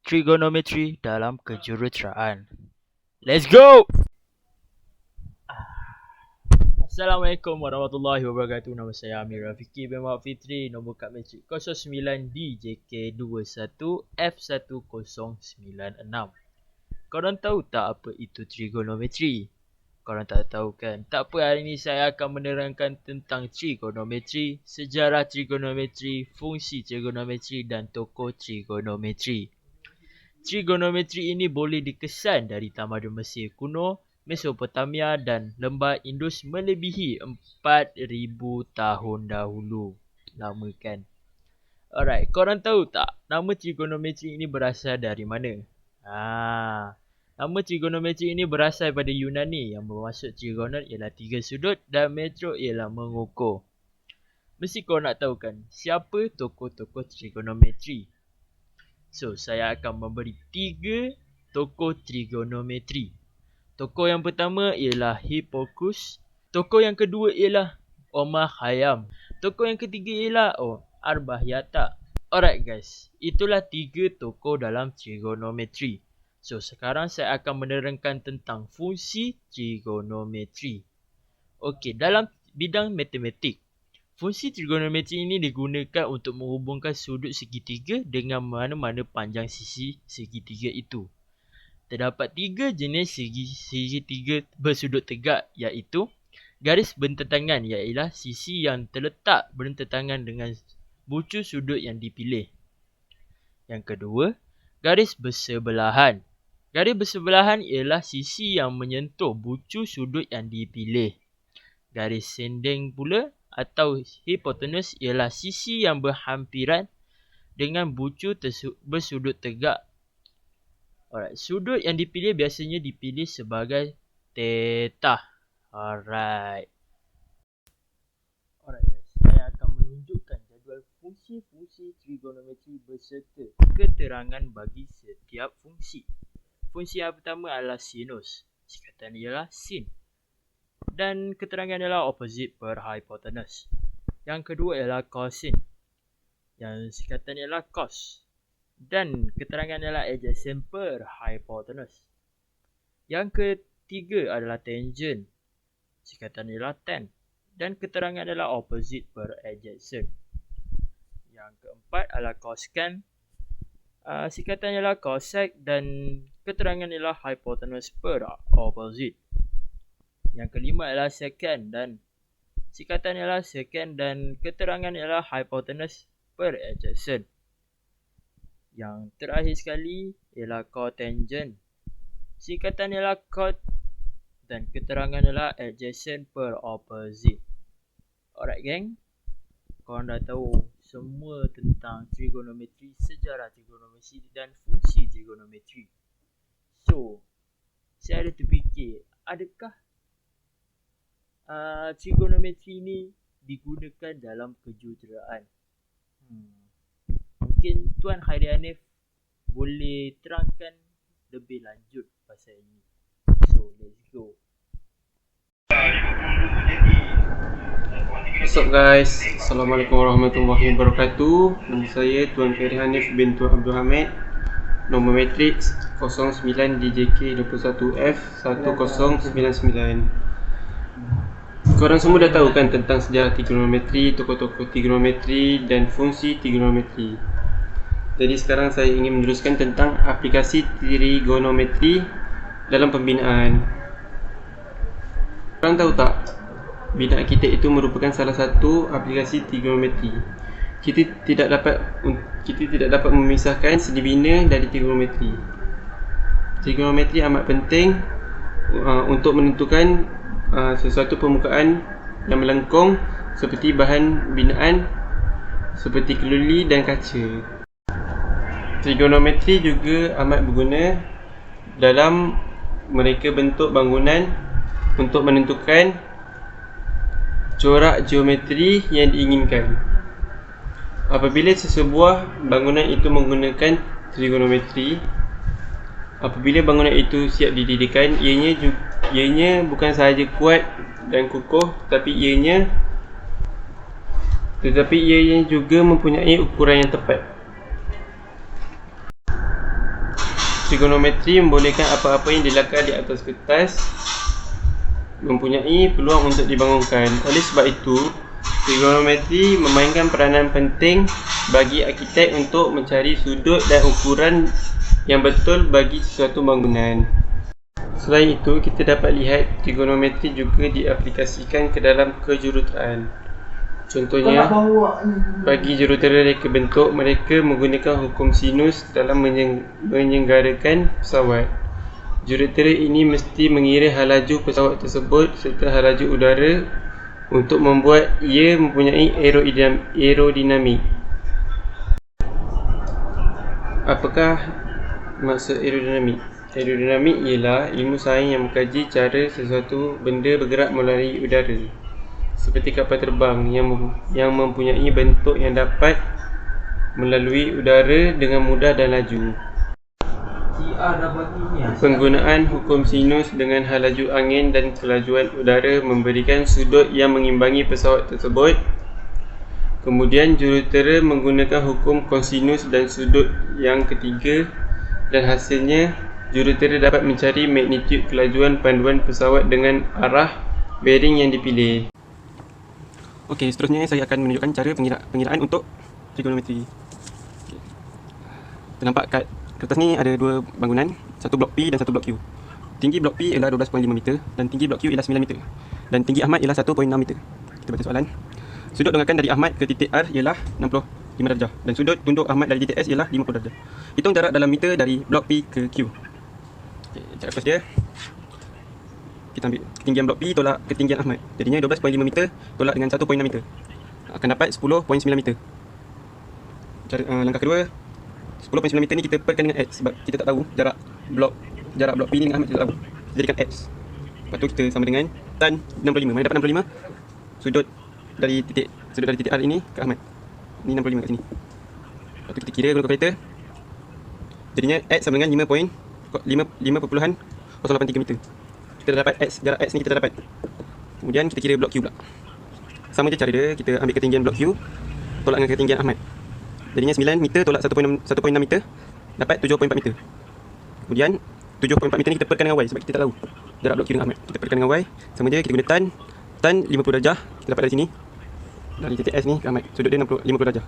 Trigonometri dalam kejuruteraan. Let's go! Assalamualaikum warahmatullahi wabarakatuh. Nama saya Amir Rafiki bin Muhammad Fitri. Nombor kad matrik 09 DJK21F1096. Korang tahu tak apa itu trigonometri? Korang tak tahu kan? Tak apa, hari ini saya akan menerangkan tentang trigonometri, sejarah trigonometri, fungsi trigonometri dan tokoh trigonometri. Trigonometri ini boleh dikesan dari tamadun Mesir kuno, Mesopotamia dan lembah Indus melebihi 4000 tahun dahulu. Lama kan? Alright, korang tahu tak nama trigonometri ini berasal dari mana? Nama trigonometri ini berasal daripada Yunani yang bermaksud trigonon ialah tiga sudut dan metro ialah mengukur. Mesti korang nak tahu kan siapa tokoh-tokoh trigonometri? So, saya akan memberi 3 tokoh trigonometri. Tokoh yang pertama ialah Hipparchus. Tokoh yang kedua ialah Omar Khayyam. Tokoh yang ketiga ialah Aryabhata. Alright guys, itulah 3 tokoh dalam trigonometri. So, sekarang saya akan menerangkan tentang fungsi trigonometri. Okey, dalam bidang matematik, fungsi trigonometri ini digunakan untuk menghubungkan sudut segitiga dengan mana-mana panjang sisi segitiga itu. Terdapat 3 jenis segitiga bersudut tegak, iaitu garis bententangan, iaitu sisi yang terletak bertentangan dengan bucu sudut yang dipilih. Yang kedua, garis bersebelahan. Garis bersebelahan ialah sisi yang menyentuh bucu sudut yang dipilih. Garis sending pula atau hipotenus ialah sisi yang berhampiran dengan bucu bersudut tegak. Alright, sudut yang dipilih biasanya dipilih sebagai theta. Alright guys, saya akan menunjukkan jadual fungsi-fungsi trigonometri beserta keterangan bagi setiap fungsi. Fungsi yang pertama adalah sinus. Singkatan ialah sin. Dan keterangan ialah opposite per hypotenuse. Yang kedua ialah cosine. Yang singkatan ialah cos. Dan keterangan ialah adjacent per hypotenuse. Yang ketiga adalah tangent. Singkatan ialah tan. Dan keterangan adalah opposite per adjacent. Yang keempat adalah cosecant. Singkatan ialah cosec dan keterangan ialah hypotenuse per opposite. Yang kelima ialah secant dan singkatan ialah secant dan keterangan ialah hypotenuse per adjacent. Yang terakhir sekali ialah cotangent. Singkatan ialah cot dan keterangan ialah adjacent per opposite. Alright gang, korang dah tahu semua tentang trigonometri, sejarah trigonometri dan fungsi trigonometri. So, saya ada terfikir, adakah trigonometri ni digunakan dalam kejuruteraan? Mungkin Tuan Khairi Hanif boleh terangkan lebih lanjut pasal ini. So, let's go. What's up guys, Assalamualaikum warahmatullahi wabarakatuh. Nama saya Tuan Khairi Hanif bin Tuan Abdul Hamid. Nombor matrik 09 DJK21F1099. Korang semua dah tahu kan tentang sejarah trigonometri, tokoh-tokoh trigonometri dan fungsi trigonometri. Jadi sekarang saya ingin meneruskan tentang aplikasi trigonometri dalam pembinaan. Korang tahu tak, binaan kita itu merupakan salah satu aplikasi trigonometri. Kita tidak dapat memisahkan seni bina dari trigonometri. Trigonometri amat penting untuk menentukan sesuatu permukaan yang melengkung seperti bahan binaan seperti keluli dan kaca. Trigonometri juga amat berguna dalam mereka bentuk bangunan untuk menentukan corak geometri yang diinginkan. Apabila sesebuah bangunan itu menggunakan trigonometri, apabila bangunan itu siap didirikan, ianya bukan sahaja kuat dan kukuh, tetapi ianya juga mempunyai ukuran yang tepat. trigonometri membolehkan apa-apa yang dilakukan di atas kertas mempunyai peluang untuk dibangunkan. Oleh sebab itu, trigonometri memainkan peranan penting bagi arkitek untuk mencari sudut dan ukuran yang betul bagi sesuatu bangunan. Selain itu, kita dapat lihat trigonometri juga diaplikasikan ke dalam kejuruteraan. Contohnya, bagi jurutera reka bentuk, mereka menggunakan hukum sinus dalam menyenggarakan pesawat. Jurutera ini mesti mengira halaju pesawat tersebut serta halaju udara untuk membuat ia mempunyai aerodinamik. Apakah maksud aerodinamik? Aerodinamik ialah ilmu sains yang mengkaji cara sesuatu benda bergerak melalui udara, seperti kapal terbang yang mempunyai bentuk yang dapat melalui udara dengan mudah dan laju. Penggunaan hukum sinus dengan halaju angin dan kelajuan udara memberikan sudut yang mengimbangi pesawat tersebut. Kemudian jurutera menggunakan hukum kosinus dan sudut yang ketiga, dan hasilnya jurutera dapat mencari magnitud kelajuan panduan pesawat dengan arah bearing yang dipilih. Okey, seterusnya saya akan menunjukkan cara pengiraan untuk trigonometri. Ternampak kat kertas ni ada dua bangunan, satu blok P dan satu blok Q. Tinggi blok P ialah 12.5 meter dan tinggi blok Q ialah 9 meter. Dan tinggi Ahmad ialah 1.6 meter. Kita baca soalan. Sudut donggakan dari Ahmad ke titik R ialah 65 darjah dan sudut tunduk Ahmad dari titik S ialah 50 darjah. Hitung jarak dalam meter dari blok P ke Q. Okey, cara first dia, kita ambil ketinggian blok P tolak ketinggian Ahmad. Jadinya 12.5 meter tolak dengan 1.6 meter. Akan dapat 10.9 meter. Langkah kedua, 10.9 meter ni kita perkan dengan X sebab kita tak tahu jarak blok P ni dengan Ahmad, kita tak tahu. Jadikan X. Lepas tu kita sama dengan tan 65. Mana dapat 65? Sudut dari titik R ini ke Ahmad. Ni 65 kat sini. Lepas tu kita kira guna kalkulator. Jadinya X sama dengan 5.083 meter. Kita dah dapat X, jarak X ni kita dah dapat. Kemudian kita kira blok Q pula. Sama je cara dia, kita ambil ketinggian blok Q tolak dengan ketinggian Ahmad. Jadinya 9 meter tolak 1.6 meter dapat 7.4 meter. Kemudian 7.4 meter ni kita perkan dengan Y sebab kita tak tahu jarak blok Q dengan Ahmad. Kita perkan dengan Y. Sama je, kita guna tan 50 darjah. Kita dapat dari sini. Dari titik S ni ke Ahmad, sudut dia 50 darjah.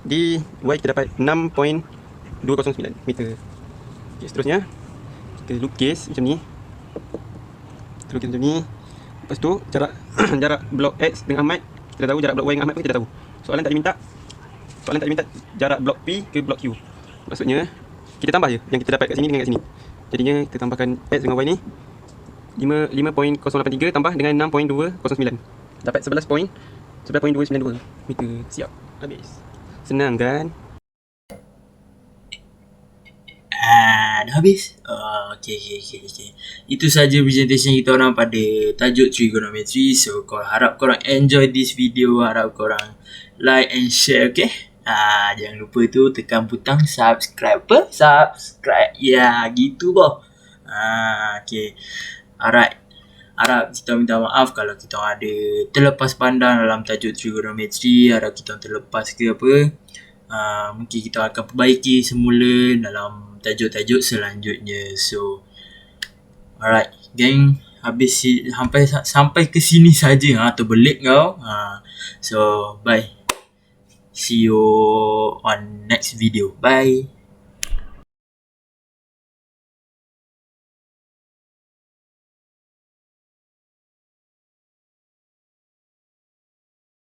Di Y kita dapat 6.209 meter. Okay, seterusnya kita lukis macam ni. Lepas tu jarak blok X dengan Ahmad kita dah tahu, jarak blok Y dengan Ahmad pun kita dah tahu. Soalan tak diminta jarak blok P ke blok Q. Maksudnya kita tambah je yang kita dapat kat sini dengan kat sini. Jadinya kita tambahkan X dengan Y ni 5.083 tambah dengan 6.209. Dapat 11.292 meter. Siap. Habis. Senang kan? Dah habis? Okay. Itu saja presentation kita orang pada tajuk trigonometry. So harap korang enjoy this video. Harap korang like and share, okay? Jangan lupa tu tekan butang subscribe. Subscribe. Ya, gitu boh. Okay. Alright. Harap kita minta maaf kalau kita ada terlepas pandang dalam tajuk trigonometry. Harap kita terlepas ke apa. Mungkin kita akan perbaiki semula dalam tajuk-tajuk selanjutnya. So alright gang, habis sampai ke sini saja terbelit kau. So bye, see you on next video. Bye.